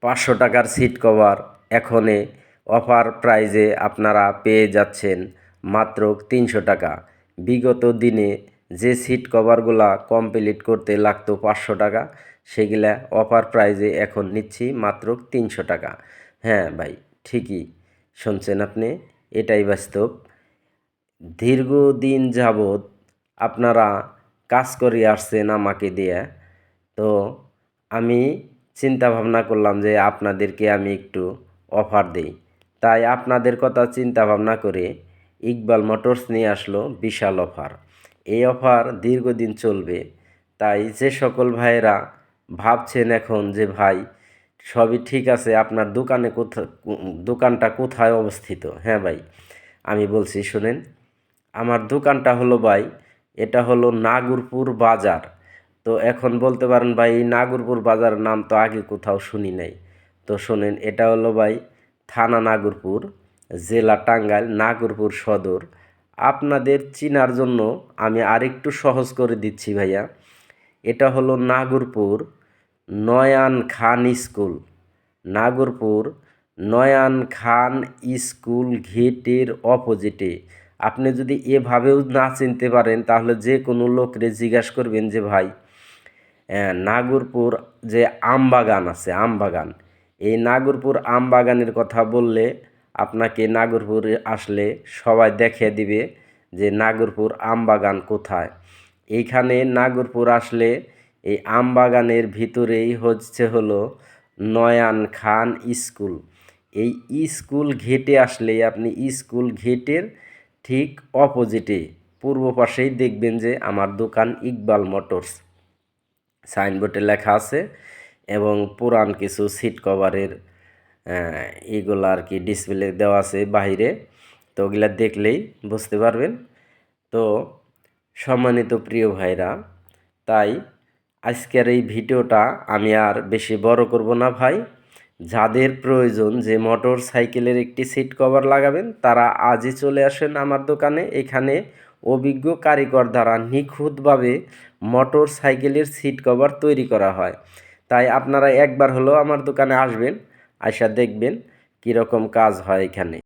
500 টাকার seat cover এখনে offer প্রাইজে আপনারা পেয়ে যাচ্ছেন মাত্র 300 টাকা। বিগত দিনে যে সিট কভারগুলা কমপ্লিট করতে লাগতো 500 টাকা, সেগুলা অফার প্রাইজে এখন নিচ্ছি মাত্র 300 টাকা। হ্যাঁ ভাই, ঠিকই শুনছেন আপনি, এটাই বাস্তব। দীর্ঘদিন যাবৎ আপনারা কাজ করে আসছেন আমাকে দিয়ে, তো আমি চিন্তা ভাবনা করলাম যে আপনাদেরকে আমি একটু অফার দেই। তাই আপনাদের কথা চিন্তা ভাবনা করে ইকবাল মোটরস নিয়ে আসলো বিশাল অফার। এই অফার দীর্ঘদিন চলবে। তাই যে সকল ভাইয়েরা ভাবছেন এখন যে ভাই সবই ঠিক আছে, আপনার দোকানটা কোথায় অবস্থিত? হ্যাঁ ভাই, আমি বলছি শুনেন। আমার দোকানটা হলো ভাই, এটা হলো নাগরপুর বাজার। তো এখন বলতে পারেন ভাই এই নাগরপুর বাজার নাম তো আগে কোথাও শুনি নাই। তো শোনেন, এটা হলো ভাই থানা নাগরপুর, জেলা টাঙ্গাইল, নাগরপুর সদর। আপনাদের চিনার জন্য আমি আরেকটু সহজ করে দিচ্ছি ভাইয়া। এটা হলো নাগরপুর নয়ান খান স্কুল। নাগরপুর নয়ান খান স্কুল গেটের অপোজিটে। আপনি যদি এভাবেও না চিনতে পারেন তাহলে যে কোনো লোকরে জিজ্ঞাসা করবেন যে ভাই নাগরপুর যে আমবাগান আছে, আমবাগান, এই নাগরপুর আমবাগানের কথা বললে আপনাকে নাগরপুরে আসলে সবাই দেখিয়ে দিবে যে নাগরপুর আমবাগান কোথায়। এইখানে নাগরপুর আসলে এই আমবাগানের ভিতরেই হলো নয়ান খান স্কুল। এই স্কুল ঘেটে আসলে আপনি স্কুল ঘেটের ঠিক অপোজিটে পূর্ব পাশেই দেখবেন যে আমার দোকান ইকবাল মোটরস সাইনবোর্ডে লেখা আছে, এবং পুরান কিছু সিট কভারের এগুলো আর কি ডিসপ্লে দেওয়া আছে বাহিরে। তো ওগুলা দেখলেই বুঝতে পারবেন। তো সম্মানিত প্রিয় ভাইরা, তাই আজকের এই ভিডিওটা আমি আর বেশি বড় করব না ভাই। যাদের প্রয়োজন যে মোটর সাইকেলের একটি সিট কভার লাগাবেন তারা আজই চলে আসেন আমার দোকানে। এখানে অভিজ্ঞ কারিগর দ্বারা নিখুঁতভাবে মোটর সাইকেলের সিট কভার তৈরি করা হয়। তাই আপনারা একবার হলেও আমার দোকানে আসবেন, আইসা দেখবেন কীরকম কাজ হয় এখানে।